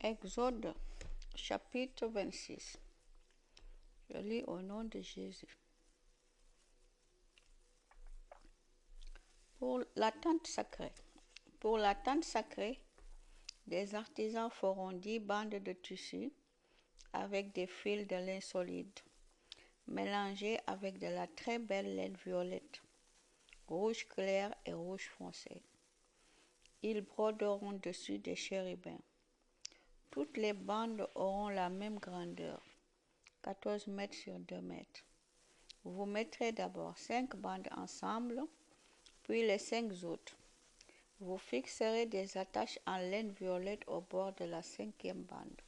Exode, chapitre 26. Je lis au nom de Jésus. Pour la tente sacrée. Pour la tente sacrée, des artisans feront 10 bandes de tissu avec des fils de lin solide, mélangés avec de la très belle laine violette, rouge clair et rouge foncé. Ils broderont dessus des chérubins. Toutes les bandes auront la même grandeur, 14 mètres sur 2 mètres. Vous mettrez d'abord 5 bandes ensemble, puis les 5 autres. Vous fixerez des attaches en laine violette au bord de la 5e bande.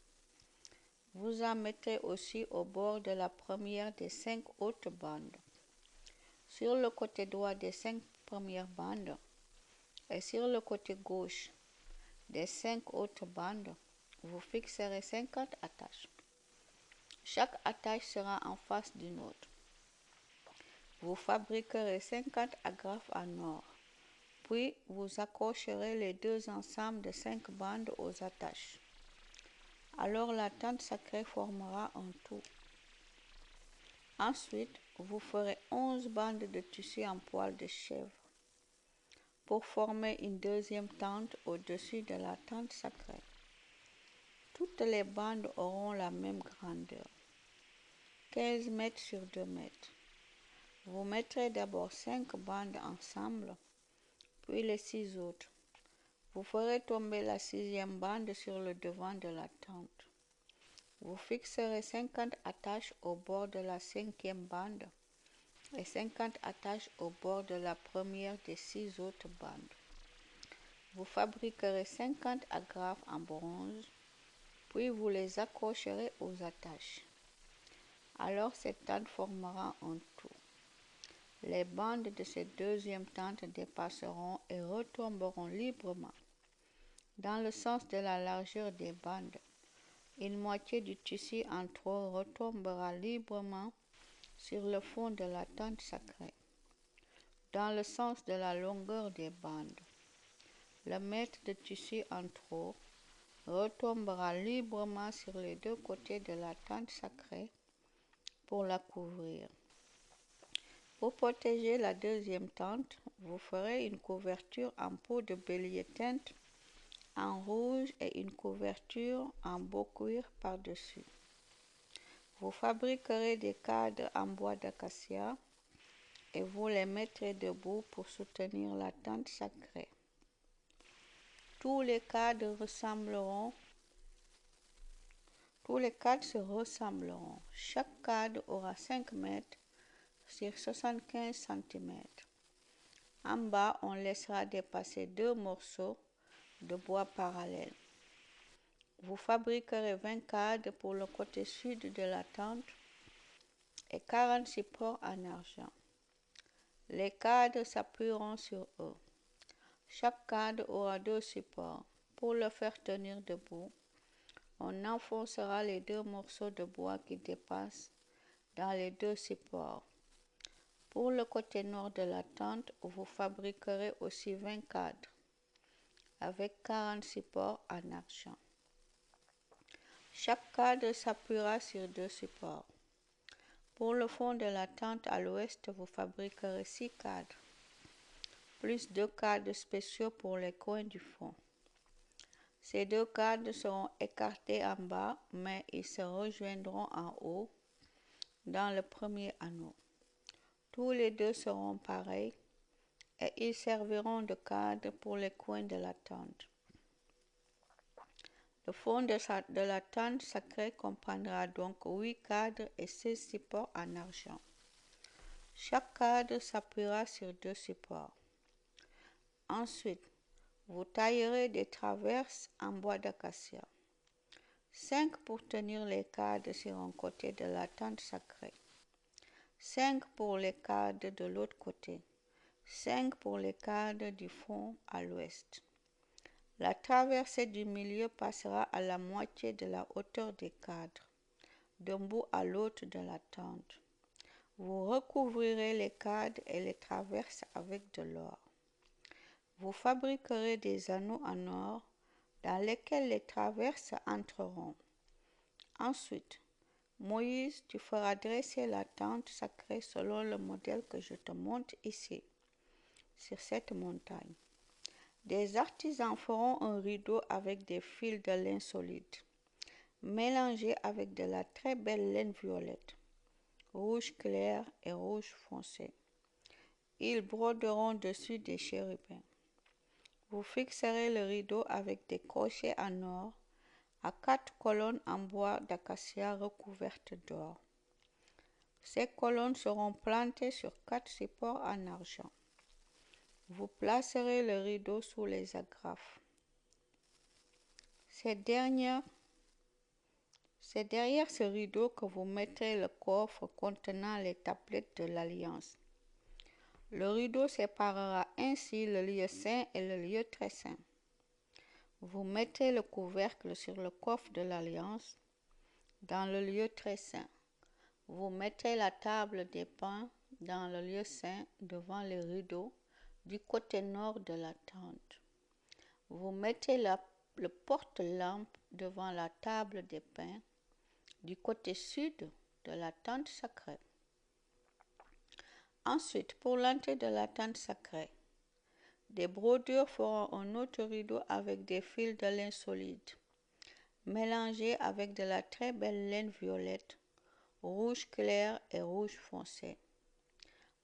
Vous en mettrez aussi au bord de la première des 5 autres bandes. Sur le côté droit des 5 premières bandes et sur le côté gauche des 5 autres bandes, vous fixerez 50 attaches. Chaque attache sera en face d'une autre. Vous fabriquerez 50 agrafes en or. Puis vous accrocherez les deux ensembles de 5 bandes aux attaches. Alors la tente sacrée formera un tout. Ensuite, vous ferez 11 bandes de tissu en poil de chèvre pour former une deuxième tente au-dessus de la tente sacrée. Toutes les bandes auront la même grandeur, 15 mètres sur 2 mètres. Vous mettrez d'abord 5 bandes ensemble, puis les 6 autres. Vous ferez tomber la 6e bande sur le devant de la tente. Vous fixerez 50 attaches au bord de la 5e bande et 50 attaches au bord de la première des 6 autres bandes. Vous fabriquerez 50 agrafes en bronze, puis vous les accrocherez aux attaches. Alors cette tente formera un tout. Les bandes de cette deuxième tente dépasseront et retomberont librement dans le sens de la largeur des bandes. Une moitié du tissu en trop retombera librement sur le fond de la tente sacrée, dans le sens de la longueur des bandes. Le mètre de tissu en trop retombera librement sur les deux côtés de la tente sacrée pour la couvrir. Pour protéger la deuxième tente, vous ferez une couverture en peau de bélier teinte en rouge et une couverture en beau cuir par-dessus. Vous fabriquerez des cadres en bois d'acacia et vous les mettrez debout pour soutenir la tente sacrée. Tous les cadres se ressembleront. Chaque cadre aura 5 mètres sur 75 cm. En bas, on laissera dépasser 2 morceaux de bois parallèles. Vous fabriquerez 20 cadres pour le côté sud de la tente et 40 supports en argent. Les cadres s'appuieront sur eux. Chaque cadre aura 2 supports. Pour le faire tenir debout, on enfoncera les 2 morceaux de bois qui dépassent dans les 2 supports. Pour le côté nord de la tente, vous fabriquerez aussi 20 cadres avec 40 supports en argent. Chaque cadre s'appuiera sur 2 supports. Pour le fond de la tente à l'ouest, vous fabriquerez 6 cadres, plus 2 cadres spéciaux pour les coins du fond. Ces 2 cadres seront écartés en bas, mais ils se rejoindront en haut dans le premier anneau. Tous les 2 seront pareils et ils serviront de cadre pour les coins de la tente. Le fond de la tente sacrée comprendra donc 8 cadres et 16 supports en argent. Chaque cadre s'appuiera sur 2 supports. Ensuite, vous taillerez des traverses en bois d'acacia. 5 pour tenir les cadres sur un côté de la tente sacrée. 5 pour les cadres de l'autre côté. 5 pour les cadres du fond à l'ouest. La traversée du milieu passera à la moitié de la hauteur des cadres, d'un bout à l'autre de la tente. Vous recouvrirez les cadres et les traverses avec de l'or. Vous fabriquerez des anneaux en or dans lesquels les traverses entreront. Ensuite, Moïse, tu feras dresser la tente sacrée selon le modèle que je te montre ici, sur cette montagne. Des artisans feront un rideau avec des fils de lin solide, mélangés avec de la très belle laine violette, rouge clair et rouge foncé. Ils broderont dessus des chérubins. Vous fixerez le rideau avec des crochets en or à 4 colonnes en bois d'acacia recouvertes d'or. Ces colonnes seront plantées sur 4 supports en argent. Vous placerez le rideau sous les agrafes. C'est derrière ce rideau que vous mettrez le coffre contenant les tablettes de l'Alliance. Le rideau séparera ainsi le lieu saint et le lieu très saint. Vous mettez le couvercle sur le coffre de l'Alliance dans le lieu très saint. Vous mettrez la table des pains dans le lieu saint devant le rideau du côté nord de la tente. Vous mettez le porte-lampe devant la table des pains du côté sud de la tente sacrée. Ensuite, pour l'entrée de la tente sacrée, des brodeurs feront un autre rideau avec des fils de lin solide, mélangés avec de la très belle laine violette, rouge clair et rouge foncé.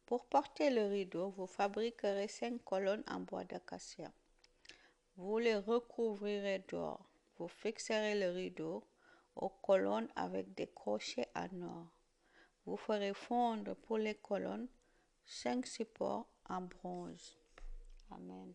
Pour porter le rideau, vous fabriquerez 5 colonnes en bois d'acacia. Vous les recouvrirez d'or. Vous fixerez le rideau aux colonnes avec des crochets en or. Vous ferez fondre pour les colonnes 5 supports en bronze. Amen.